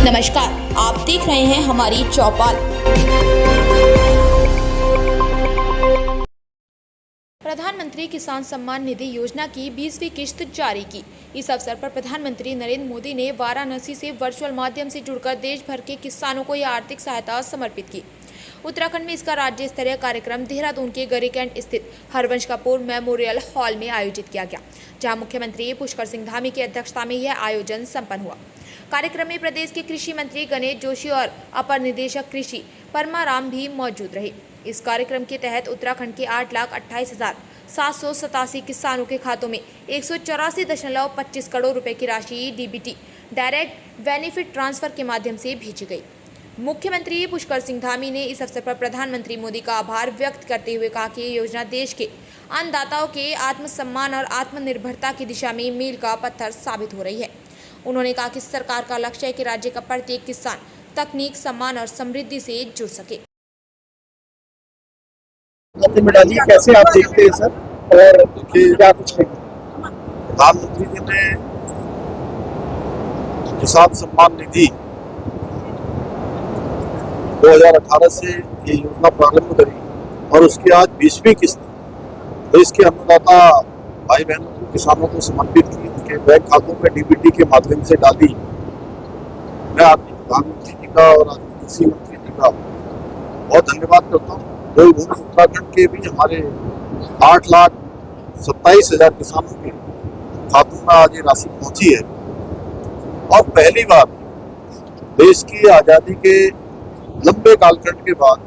नमस्कार, आप देख रहे हैं हमारी चौपाल। प्रधानमंत्री किसान सम्मान निधि योजना की 20वीं किश्त जारी की। इस अवसर पर प्रधानमंत्री नरेंद्र मोदी ने वाराणसी से वर्चुअल माध्यम से जुड़कर देश भर के किसानों को यह आर्थिक सहायता समर्पित की। उत्तराखंड में इसका राज्य स्तरीय कार्यक्रम देहरादून के गरीकैंट स्थित हरवंश कपूर मेमोरियल हॉल में आयोजित किया गया, जहां मुख्यमंत्री पुष्कर सिंह धामी की अध्यक्षता में यह आयोजन संपन्न हुआ। कार्यक्रम में प्रदेश के कृषि मंत्री गणेश जोशी और अपर निदेशक कृषि परमाराम भी मौजूद रहे। इस कार्यक्रम के तहत उत्तराखंड के 8,28,787 किसानों के खातों में 184.25 करोड़ रुपए की राशि डीबीटी डायरेक्ट बेनिफिट ट्रांसफर के माध्यम से भेजी गई। मुख्यमंत्री पुष्कर सिंह धामी ने इस अवसर पर प्रधानमंत्री मोदी का आभार व्यक्त करते हुए कहा कि ये योजना देश के अन्नदाताओं के आत्मसम्मान और आत्मनिर्भरता की दिशा में मील का पत्थर साबित हो रही है। उन्होंने कहा कि सरकार का लक्ष्य है कि राज्य का प्रत्येक किसान तकनीक, सम्मान और समृद्धि से जुड़ सके। कैसे आप देखते हैं सर, और क्या कुछ प्रधानमंत्री जी ने किसान सम्मान निधि 2018 से ये योजना प्रारंभ करी और उसकी आज 20वीं किस्त देश के अन्नदाता भाई बहनों को, किसानों को समर्पित की, उनके बैंक खातों में डीबीटी के माध्यम से डाली। मैं आदरणीय प्रधानमंत्री जी का और आदरणीय कृषि मंत्री जी का बहुत धन्यवाद करता हूँ। उत्तराखंड के भी हमारे 8,27,000 किसानों के खातों में आज ये राशि पहुंची है और पहली बार देश की आज़ादी के लंबे कालखंड के बाद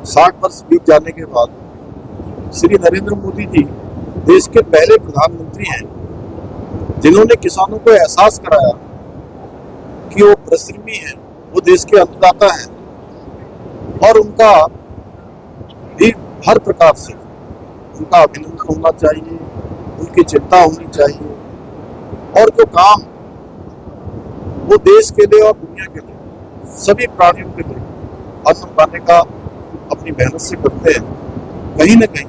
60 वर्ष बीत जाने के बाद श्री नरेंद्र मोदी जी देश के पहले प्रधानमंत्री हैं जिन्होंने किसानों को एहसास कराया कि वो परिश्रमी हैं, वो देश के अन्नदाता हैं और उनका भी हर प्रकार से उनका अभिनंदन होना चाहिए, उनकी चिंता होनी चाहिए और जो काम वो देश के लिए और दुनिया के लिए सभी प्राणियों के लिए अन्न उगाने का अपनी मेहनत से करते हैं, कहीं न कहीं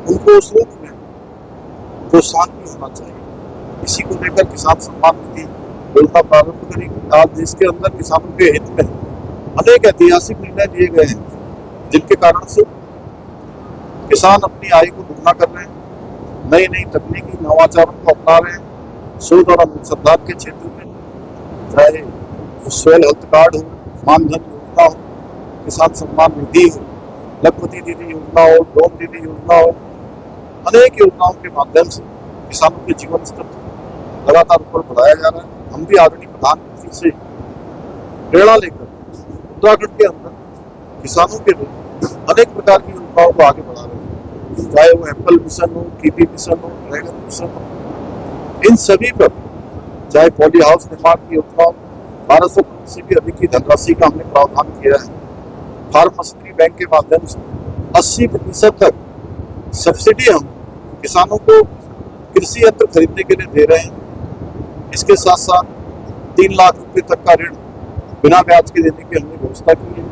उनको उस रूप में प्रोत्साहन भी होना चाहिए। इसी को लेकर किसान सम्मान निधि योजना प्रारंभ करी। आज देश के अंदर किसानों के हित में अनेक ऐतिहासिक निर्णय लिए गए हैं जिनके कारण से किसान अपनी आय को दुगना कर रहे हैं, नई नई तकनीकी नवाचारों को अपना रहे हैं। शोध और अनुसंधान के क्षेत्र में चाहे सॉइल हेल्थ कार्ड हो, मानधन योजना हो, किसान सम्मान निधि हो, लखपति दीदी योजना हो, ड्रोन दीदी योजना हो, अनेक योजनाओं के माध्यम से किसानों के जीवन स्तर लगातार ऊपर बढ़ाया जा रहा है। हम भी आदरणीय प्रधानमंत्री से प्रेरणा लेकर उत्तराखंड के अंदर किसानों के लिए अनेक प्रकार की योजनाओं को आगे बढ़ा रहे हैं, चाहे वो एप्पल मिशन हो, कीवी मिशन हो, ड्रैगन मिशन हो, इन सभी पर चाहे पॉली हाउस निर्माण की योजना 1200 करोड़ से भी अधिक की धनराशि का हमने प्रावधान किया है। फार्मस्ट्री बैंक के माध्यम से 80% तक सब्सिडी हम किसानों को कृषि यंत्र खरीदने के लिए दे रहे हैं। इसके साथ साथ 3 लाख रुपए तक का ऋण बिना ब्याज के देने की हमने व्यवस्था की है।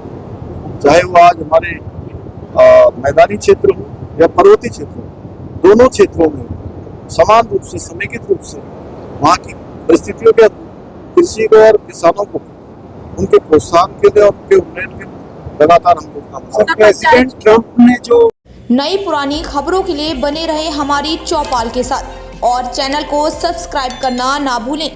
चाहे वो आज हमारे मैदानी क्षेत्र हो या पर्वतीय क्षेत्र हो, दोनों क्षेत्रों में समान रूप से, समेकित रूप से वहाँ की परिस्थितियों के कृषि को और किसानों को उनके प्रोत्साहन के लिए और उनके उन्नयन के लिए लगातार हम योजना। प्रेसिडेंट ट्रंप ने जो नई पुरानी खबरों के लिए बने रहे हमारी चौपाल के साथ और चैनल को सब्सक्राइब करना ना भूलें।